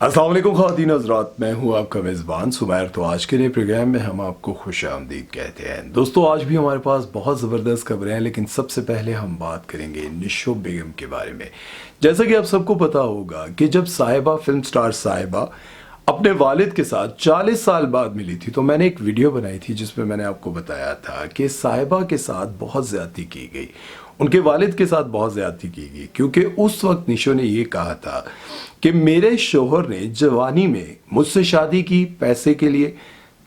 अस्सलाम वालेकुम ख़वातीन हज़रात, मैं हूं आपका मेज़बान सुमैर। तो आज के नए प्रोग्राम में हम आपको खुशामदीद कहते हैं। दोस्तों, आज भी हमारे पास बहुत ज़बरदस्त खबरें हैं, लेकिन सबसे पहले हम बात करेंगे निशो बेगम के बारे में। जैसा कि आप सबको पता होगा कि जब साहिबा फिल्म स्टार साहिबा अपने वालिद के साथ 40 साल बाद मिली थी, तो मैंने एक वीडियो बनाई थी जिसमें मैंने आपको बताया था कि साहिबा के साथ बहुत ज़्यादती की गई, उनके वालिद के साथ बहुत ज़्यादती की गई, क्योंकि उस वक्त निशो ने ये कहा था कि मेरे शोहर ने जवानी में मुझसे शादी की पैसे के लिए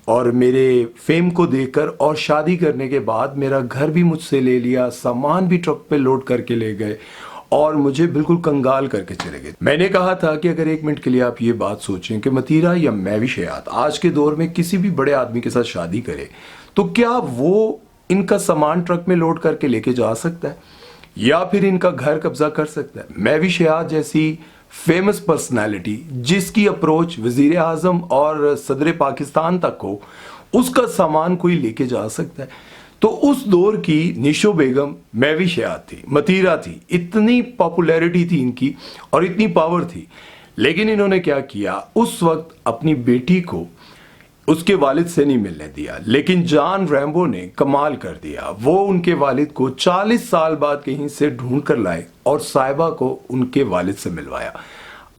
और मेरे फेम को देखकर, और शादी करने के बाद मेरा घर भी मुझसे ले लिया, सामान भी ट्रक पे लोड करके ले गए और मुझे बिल्कुल कंगाल करके चले गए। मैंने कहा था कि अगर एक मिनट के लिए आप ये बात सोचें कि मतीरा या मैविश हयात आज के दौर में किसी भी बड़े आदमी के साथ शादी करे, तो क्या वो इनका सामान ट्रक में लोड करके लेके जा सकता है या फिर इनका घर कब्जा कर सकता है? मैविश हयात जैसी फेमस पर्सनालिटी जिसकी अप्रोच वजीर आजम और सदर पाकिस्तान तक हो, उसका सामान कोई लेके जा सकता है? तो उस दौर की निशो बेगम मैविश हयात थी, मतीरा थी, इतनी पॉपुलैरिटी थी इनकी और इतनी पावर थी। लेकिन इन्होंने क्या किया, उस वक्त अपनी बेटी को उसके वालिद से नहीं मिलने दिया, लेकिन जॉन रैम्बो ने कमाल कर दिया। वो उनके वालिद को 40 साल बाद कहीं से ढूंढ कर लाए और साहिबा को उनके वालिद से मिलवाया।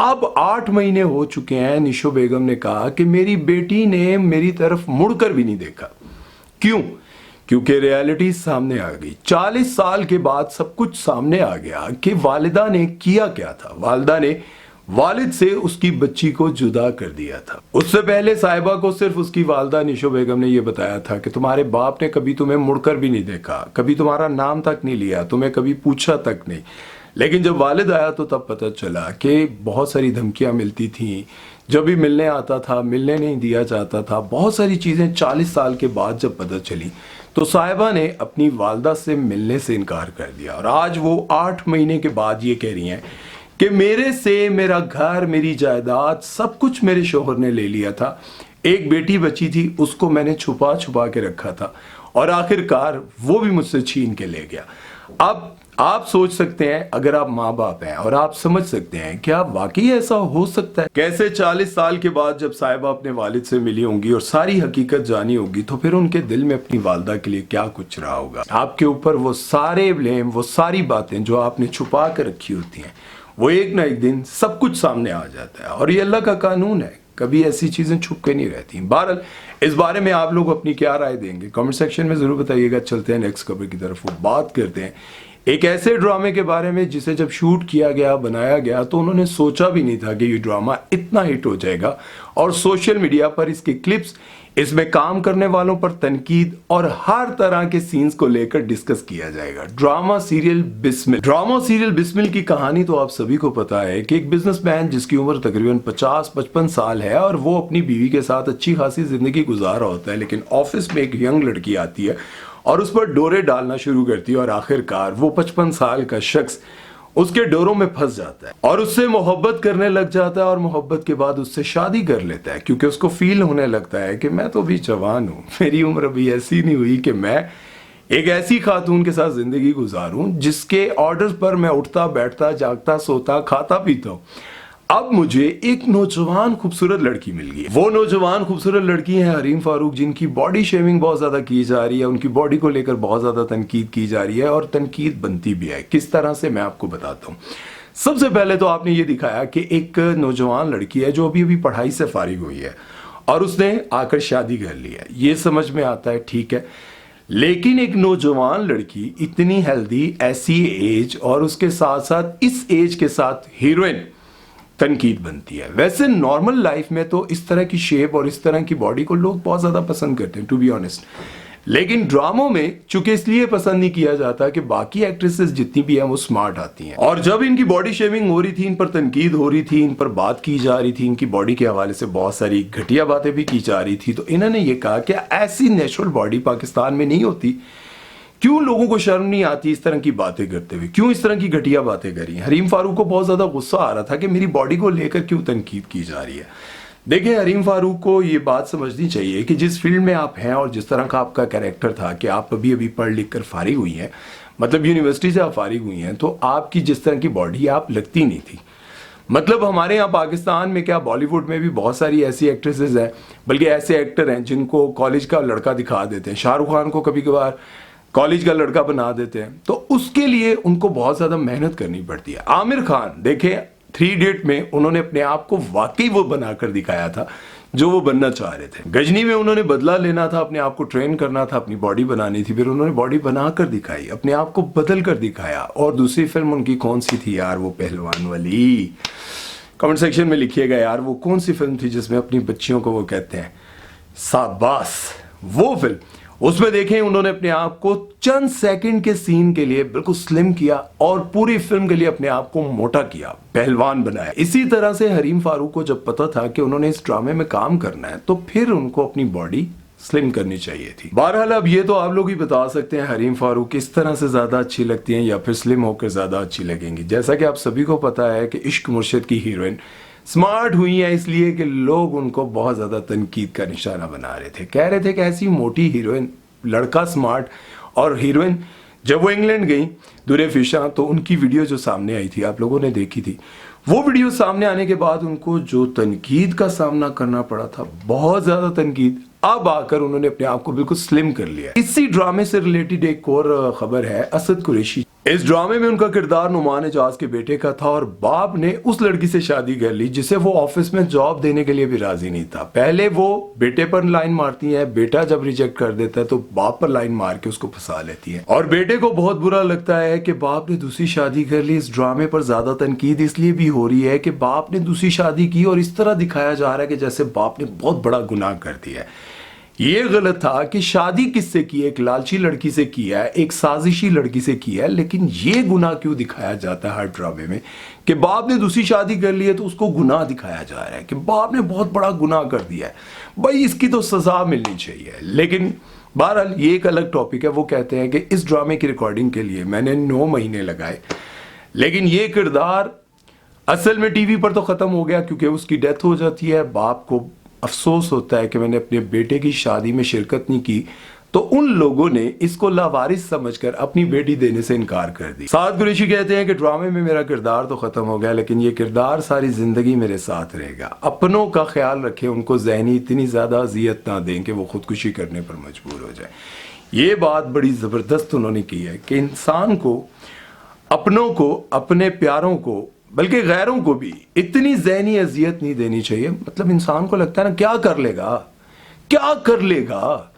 अब 8 महीने हो चुके हैं। निशो बेगम ने कहा कि मेरी बेटी ने मेरी तरफ मुड़कर भी नहीं देखा। क्यों? क्योंकि रियलिटी सामने आ गई। 40 साल के बाद सब कुछ सामने आ गया कि वालिदा ने किया क्या था। वालिदा ने वालिद से उसकी बच्ची को जुदा कर दिया था। उससे पहले साहिबा को सिर्फ उसकी वालिदा निशो बेगम ने यह बताया था कि तुम्हारे बाप ने कभी तुम्हें मुड़कर भी नहीं देखा, कभी तुम्हारा नाम तक नहीं लिया, तुम्हें कभी पूछा तक नहीं। लेकिन जब वालिद आया तो तब पता चला कि बहुत सारी धमकियां मिलती थीं, जब भी मिलने आता था मिलने नहीं दिया जाता था, बहुत सारी चीज़ें 40 साल के बाद जब पता चली तो साहिबा ने अपनी वालिदा से मिलने से इनकार कर दिया। और आज वो 8 महीने के बाद ये कह रही हैं कि मेरे से मेरा घर, मेरी जायदाद, सब कुछ मेरे शोहर ने ले लिया था। एक बेटी बची थी, उसको मैंने छुपा छुपा के रखा था और आखिरकार वो भी मुझसे छीन के ले गया। अब आप सोच सकते हैं, अगर आप माँ बाप हैं और आप समझ सकते हैं कि आप वाकई ऐसा हो सकता है। कैसे 40 साल के बाद जब साहिबा अपने वालिद से मिली होंगी और सारी हकीकत जानी होगी, तो फिर उनके दिल में अपनी वालिदा के लिए क्या कुछ रहा होगा। आपके ऊपर वो सारे ब्लेम, वो सारी बातें जो आपने छुपा कर रखी होती हैं, वो एक ना एक दिन सब कुछ सामने आ जाता है। और ये अल्लाह का कानून है, कभी ऐसी चीजें छुप के नहीं रहती। बहरहाल, इस बारे में आप लोग अपनी क्या राय देंगे कमेंट सेक्शन में जरूर बताइएगा। चलते हैं नेक्स्ट खबर की तरफ। वो बात करते हैं एक ऐसे ड्रामे के बारे में जिसे जब शूट किया गया, बनाया गया, तो उन्होंने सोचा भी नहीं था कि ये ड्रामा इतना हिट हो जाएगा। और सोशल मीडिया पर इसके क्लिप्स, इसमें काम करने वालों पर तनकीद और हर तरह के सीन्स को लेकर डिस्कस किया जाएगा। ड्रामा सीरियल बिस्मिल की कहानी तो आप सभी को पता है कि एक बिजनेसमैन जिसकी उम्र तकरीबन 50-55 साल है और वो अपनी बीवी के साथ अच्छी खासी जिंदगी गुजार रहा होता है, लेकिन ऑफिस में एक यंग लड़की आती है और उस पर डोरे डालना शुरू करती है और आखिरकार वो 55 साल का शख्स उसके डोरों में फंस जाता है और उससे मोहब्बत करने लग जाता है और मोहब्बत के बाद उससे शादी कर लेता है, क्योंकि उसको फील होने लगता है कि मैं तो अभी जवान हूँ, मेरी उम्र अभी ऐसी नहीं हुई कि मैं एक ऐसी खातून के साथ जिंदगी गुजारूं जिसके ऑर्डर पर मैं उठता बैठता जागता सोता खाता पीता हूँ। अब मुझे एक नौजवान खूबसूरत लड़की मिल गई। वो नौजवान खूबसूरत लड़की है हरीम फारूक, जिनकी बॉडी शेविंग बहुत ज्यादा की जा रही है, उनकी बॉडी को लेकर बहुत ज्यादा तनकीद की जा रही है और तनकीद बनती भी है। किस तरह से, मैं आपको बताता हूँ। सबसे पहले तो आपने ये दिखाया कि एक नौजवान लड़की है जो अभी अभी पढ़ाई से फारिग हुई है और उसने आकर शादी कर ली है। ये समझ में आता है, ठीक है। लेकिन एक नौजवान लड़की इतनी हेल्दी, ऐसी एज, और उसके साथ साथ इस एज के साथ हीरोइन, तनकीद बनती है। वैसे नॉर्मल लाइफ में तो इस तरह की शेप और इस तरह की बॉडी को लोग बहुत ज्यादा पसंद करते हैं, टू बी ऑनेस्ट। लेकिन ड्रामों में चूंकि इसलिए पसंद नहीं किया जाता कि बाकी एक्ट्रेसेस जितनी भी हैं वो स्मार्ट आती हैं, और जब इनकी बॉडी शेविंग हो रही थी, इन पर तनकीद हो रही थी, इन पर बात की जा रही थी, इनकी बॉडी के हवाले से बहुत सारी घटिया बातें भी की जा रही थी, तो इन्होंने ये कहा कि ऐसी नेचुरल बॉडी पाकिस्तान में नहीं होती। क्यों लोगों को शर्म नहीं आती इस तरह की बातें करते हुए? क्यों इस तरह की घटिया बातें करी? हरीम फारूक को बहुत ज्यादा गुस्सा आ रहा था कि मेरी बॉडी को लेकर क्यों तनकीद की जा रही है। देखिए, हरीम फारूक को ये बात समझनी चाहिए कि जिस फील्ड में आप हैं और जिस तरह का आपका कैरेक्टर था कि आप अभी अभी पढ़ लिख कर फारिग हुई हैं, मतलब यूनिवर्सिटी से आप फारिग हुई हैं, तो आपकी जिस तरह की बॉडी आप लगती नहीं थी। मतलब हमारे यहाँ पाकिस्तान में क्या, बॉलीवुड में भी बहुत सारी ऐसी एक्ट्रेसेस हैं, बल्कि ऐसे एक्टर हैं जिनको कॉलेज का लड़का दिखा देते हैं। शाहरुख खान को कभी कभार कॉलेज का लड़का बना देते हैं, तो उसके लिए उनको बहुत ज़्यादा मेहनत करनी पड़ती है। आमिर खान देखें, 3 इडियट में उन्होंने अपने आप को वाकई वो बनाकर दिखाया था जो वो बनना चाह रहे थे। गजनी में उन्होंने बदला लेना था, अपने आप को ट्रेन करना था, अपनी बॉडी बनानी थी, फिर उन्होंने बॉडी बनाकर दिखाई, अपने आप को बदल कर दिखाया। और दूसरी फिल्म उनकी कौन सी थी यार, वो पहलवान वाली? कमेंट सेक्शन में लिखिएगा यार, वो कौन सी फिल्म थी जिसमें अपनी बच्चियों को वो कहते हैं शाबाश, वो फिल्म। उसमें देखें उन्होंने अपने आप को चंद सेकंड के सीन के लिए बिल्कुल स्लिम किया और पूरी फिल्म के लिए अपने आप को मोटा किया, पहलवान बनाया। इसी तरह से हरीम फारूक को जब पता था कि उन्होंने इस ड्रामे में काम करना है, तो फिर उनको अपनी बॉडी स्लिम करनी चाहिए थी। बहरहाल अब ये तो आप लोग ही बता सकते हैं हरीम फारूक किस तरह से ज्यादा अच्छी लगती हैं या फिर स्लिम होकर ज्यादा अच्छी लगेंगी। जैसा कि आप सभी को पता है कि इश्क मुर्शिद की हीरोइन स्मार्ट हुई है इसलिए कि लोग उनको बहुत ज्यादा तनकीद का निशाना बना रहे थे, कह रहे थे कि ऐसी मोटी हीरोइन, लड़का स्मार्ट और हीरोइन। जब वो इंग्लैंड गई दुरे फिशा, तो उनकी वीडियो जो सामने आई थी, आप लोगों ने देखी थी, वो वीडियो सामने आने के बाद उनको जो तनकीद का सामना करना पड़ा था, बहुत ज्यादा तनकीद, अब आकर उन्होंने अपने आप को बिल्कुल स्लिम कर लिया। इसी ड्रामे से रिलेटेड एक और खबर है असद कुरैशी। इस ड्रामे में उनका किरदार नुमान एजाज के बेटे का था और बाप ने उस लड़की से शादी कर ली जिसे वो ऑफिस में जॉब देने के लिए भी राजी नहीं था। पहले वो बेटे पर लाइन मारती है, बेटा जब रिजेक्ट कर देता है तो बाप पर लाइन मार के उसको फंसा लेती है और बेटे को बहुत बुरा लगता है कि बाप ने दूसरी शादी कर ली। इस ड्रामे पर ज्यादा तनकीद इसलिए भी हो रही है कि बाप ने दूसरी शादी की और इस तरह दिखाया जा रहा है कि जैसे बाप ने बहुत बड़ा गुनाह कर दिया है। ये गलत था कि शादी किससे की है, एक लालची लड़की से किया है, एक साजिशी लड़की से किया है, लेकिन ये गुनाह क्यों दिखाया जाता है हर ड्रामे में कि बाप ने दूसरी शादी कर ली है तो उसको गुनाह दिखाया जा रहा है कि बाप ने बहुत बड़ा गुनाह कर दिया है, भाई इसकी तो सजा मिलनी चाहिए। लेकिन बहरहाल ये एक अलग टॉपिक है। वो कहते हैं कि इस ड्रामे की रिकॉर्डिंग के लिए मैंने 9 महीने लगाए, लेकिन ये किरदार असल में टीवी पर तो खत्म हो गया क्योंकि उसकी डेथ हो जाती है। बाप को अफसोस होता है कि मैंने अपने बेटे की शादी में शिरकत नहीं की, तो उन लोगों ने इसको लावारिस समझकर अपनी बेटी देने से इनकार कर दी। साद कुरैशी कहते हैं कि ड्रामे में मेरा किरदार तो खत्म हो गया, लेकिन ये किरदार सारी जिंदगी मेरे साथ रहेगा। अपनों का ख्याल रखें, उनको ज़हनी इतनी ज्यादा अजियत ना दें कि वो खुदकुशी करने पर मजबूर हो जाए। ये बात बड़ी जबरदस्त उन्होंने की है कि इंसान को, अपनों को, अपने प्यारों को, बल्कि गैरों को भी इतनी ज़हनी अजियत नहीं देनी चाहिए। मतलब इंसान को लगता है ना, क्या कर लेगा, क्या कर लेगा।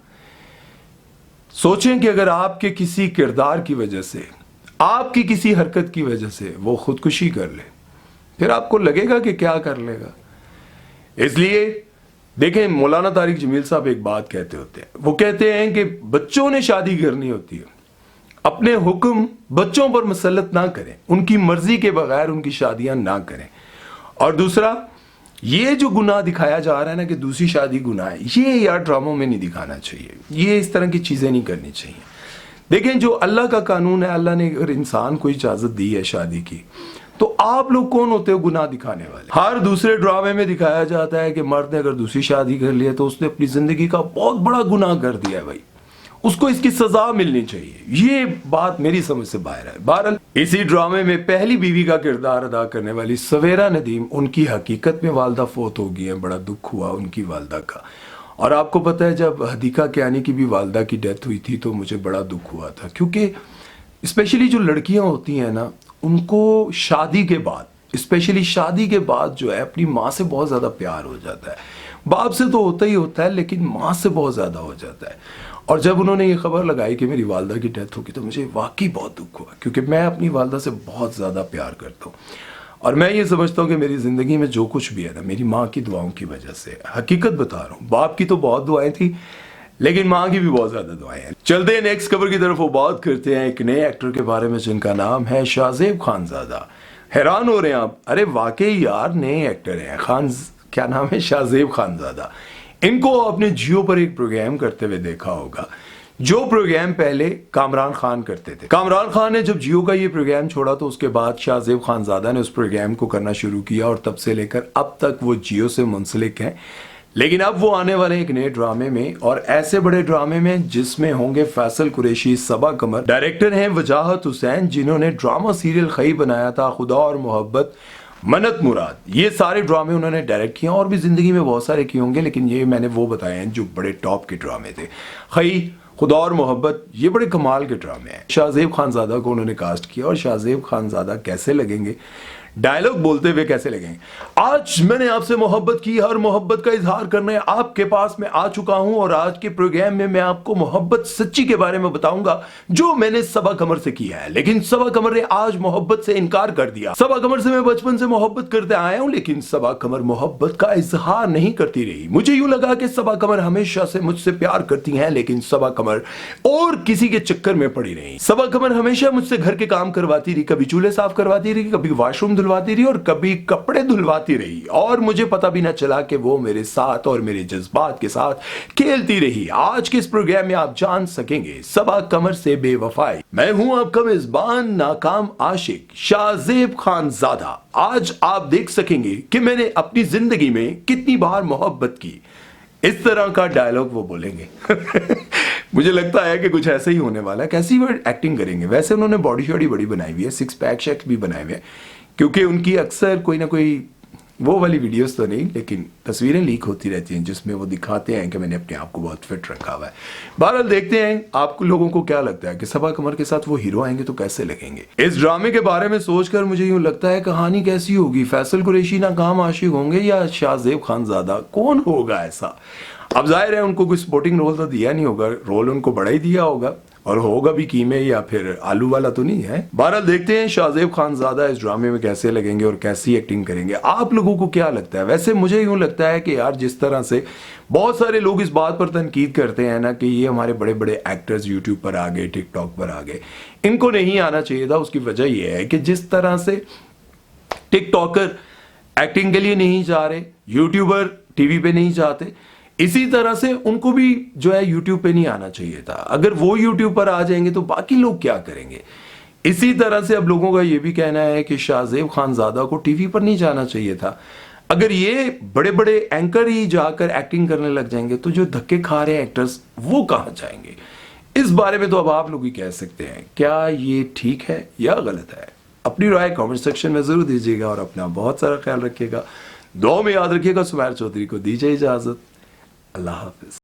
सोचें कि अगर आपके किसी किरदार की वजह से, आपकी किसी हरकत की वजह से वो खुदकुशी कर ले, फिर आपको लगेगा कि क्या कर लेगा। इसलिए देखें, मौलाना तारिक जमील साहब एक बात कहते होते हैं, वो कहते हैं कि बच्चों ने शादी करनी होती है, अपने हुक्म बच्चों पर मुसल्लत ना करें, उनकी मर्जी के बगैर उनकी शादियां ना करें। और दूसरा, ये जो गुनाह दिखाया जा रहा है ना कि दूसरी शादी गुनाह है, ये यार ड्रामों में नहीं दिखाना चाहिए, ये इस तरह की चीजें नहीं करनी चाहिए। देखें, जो अल्लाह का कानून है, अल्लाह ने अगर इंसान को इजाजत दी है शादी की, तो आप लोग कौन होते हो गुनाह दिखाने वाले। हर दूसरे ड्रामे में दिखाया जाता है कि मर्द ने अगर दूसरी शादी कर ली है तो उसने अपनी जिंदगी का बहुत बड़ा गुनाह कर दिया है, भाई उसको इसकी सजा मिलनी चाहिए। ये बात मेरी समझ से बाहर है। बहरहाल इसी ड्रामे में पहली बीवी का किरदार अदा करने वाली सवेरा नदीम, उनकी हकीकत में वालदा फोत हो गई है, बड़ा दुख हुआ उनकी वालदा का। और आपको पता है, जब हदीका कियानी की भी वालदा की डेथ हुई थी तो मुझे बड़ा दुख हुआ था, क्योंकि स्पेशली जो लड़कियां होती हैं ना, उनको शादी के बाद, स्पेशली शादी के बाद जो है अपनी माँ से बहुत ज़्यादा प्यार हो जाता है। बाप से तो होता ही होता है, लेकिन माँ से बहुत ज़्यादा हो जाता है। और जब उन्होंने ये खबर लगाई कि मेरी वालदा की डेथ होगी तो मुझे वाकई बहुत दुख हुआ, क्योंकि मैं अपनी वालदा से बहुत ज़्यादा प्यार करता हूँ और मैं ये समझता हूँ कि मेरी ज़िंदगी में जो कुछ भी है ना, मेरी माँ की दुआओं की वजह से। हकीकत बता रहा हूँ, बाप की तो बहुत दुआएं थी, लेकिन माँ की भी बहुत ज़्यादा दुआएं हैं। चलते हैं नेक्स्ट खबर की तरफ, वो बात करते हैं एक नए एक्टर के बारे में जिनका नाम है शाहजेब खानजादा। हैरान हो रहे हैं आप, अरे वाकई यार नए एक्टर हैं, क्या नाम है, शाहजेब खानजादा। इनको आपने जियो पर एक प्रोग्राम करते हुए देखा होगा, जो प्रोग्राम पहले कामरान खान करते थे। कामरान खान ने जब जियो का ये प्रोग्राम छोड़ा तो उसके बाद शाहजेब खानजादा ने उस प्रोग्राम को करना शुरू किया और तब से लेकर अब तक वो जियो से मुंसलिक हैं। लेकिन अब वो आने वाले एक नए ड्रामे में, और ऐसे बड़े ड्रामे में जिसमें होंगे फैसल कुरैशी, सबा कमर। डायरेक्टर हैं वजाहत हुसैन, जिन्होंने ड्रामा सीरियल खई बनाया था, खुदा और मोहब्बत, मन्नत मुराद, ये सारे ड्रामे उन्होंने डायरेक्ट किए और भी जिंदगी में बहुत सारे किए होंगे, लेकिन ये मैंने वो बताए हैं जो बड़े टॉप के ड्रामे थे। खई, खुदा और मोहब्बत, ये बड़े कमाल के ड्रामे हैं। शाहजेब खानजादा को उन्होंने कास्ट किया और शाहजेब खानजादा कैसे लगेंगे, डायलॉग बोलते हुए कैसे लगेंगे। आज मैंने आपसे मोहब्बत की, हर मोहब्बत का इजहार करने आपके पास मैं आ चुका हूं और आज के प्रोग्राम में मैं आपको मोहब्बत सच्ची के बारे में बताऊंगा जो मैंने सबा कमर से किया है। लेकिन सबा कमर ने आज मोहब्बत से इनकार कर दिया। सबा कमर से मैं बचपन से मोहब्बत करते आया हूं, लेकिन सबा कमर मोहब्बत का इजहार नहीं करती रही। मुझे यूं लगा कि सबा कमर हमेशा से मुझसे प्यार करती हैं, लेकिन सबा कमर और किसी के चक्कर में पड़ी रही। सबा कमर हमेशा मुझसे घर के काम करवाती रही, कभी चूल्हे साफ करवाती रही, कभी वॉशरूम धुलवाती रही और कभी कपड़े धुलवाती रही, और मुझे पता भी ना चला कि वो मेरे साथ और मेरे जज्बात के साथ खेलती रही। आज के इस प्रोग्राम में आप जान सकेंगे सबा कमर से बेवफाई। मैं हूं आपका मेजबान नाकाम आशिक शाहजेब खानजादा। आज आप देख सकेंगे कि मैंने अपनी जिंदगी में कितनी बार मोहब्बत की। इस तरह का डायलॉग वो बोलेंगे। मुझे लगता है कि कुछ ऐसे ही होने वाला है। कैसी वो एक्टिंग करेंगे। वैसे उन्होंने बॉडी शॉडी बड़ी बनाई हुई है, सिक्स पैक शैक्स भी बनाए हुए हैं, क्योंकि उनकी अक्सर कोई ना कोई वो वाली वीडियोस तो नहीं, लेकिन तस्वीरें लीक होती रहती हैं जिसमें वो दिखाते हैं कि मैंने अपने आप को बहुत फिट रखा हुआ है। बहरहाल देखते हैं आपको लोगों को क्या लगता है कि सबा कमर के साथ वो हीरो आएंगे तो कैसे लगेंगे। इस ड्रामे के बारे में सोचकर मुझे यूं लगता है कहानी कैसी होगी। फैसल कुरैशी नाकाम आशिक होंगे या शाहजेब खानजादा, कौन होगा ऐसा। अब जाहिर है उनको कोई सपोर्टिंग रोल तो दिया नहीं होगा, रोल उनको बड़ा ही दिया होगा, और होगा भी कीमे या फिर आलू वाला तो नहीं है। बहरहाल देखते हैं शाहजेब खानजादा इस ड्रामे में कैसे लगेंगे और कैसी एक्टिंग करेंगे। आप लोगों को क्या लगता है। वैसे मुझे यूं लगता है कि यार जिस तरह से बहुत सारे लोग इस बात पर तनकीद करते हैं ना कि ये हमारे बड़े बड़े एक्टर्स यूट्यूब पर आ गए, टिकटॉक पर आ गए, इनको नहीं आना चाहिए था। उसकी वजह यह है कि जिस तरह से टिकटॉकर एक्टिंग के लिए नहीं जा रहे, यूट्यूबर टीवी पे नहीं जाते, इसी तरह से उनको भी जो है यूट्यूब पे नहीं आना चाहिए था। अगर वो यूट्यूब पर आ जाएंगे तो बाकी लोग क्या करेंगे। इसी तरह से अब लोगों का ये भी कहना है कि शाहजेब खानजादा को टीवी पर नहीं जाना चाहिए था। अगर ये बड़े बड़े एंकर ही जाकर एक्टिंग करने लग जाएंगे तो जो धक्के खा रहे हैं एक्टर्स वो कहां जाएंगे। इस बारे में तो अब आप लोग ही कह सकते हैं, क्या ये ठीक है या गलत है। अपनी राय कमेंट सेक्शन में जरूर दीजिएगा और अपना बहुत सारा ख्याल रखिएगा। दुआ में याद रखिएगा। सुमैर चौधरी को दीजिए इजाजत। अल्लाह हाफिज।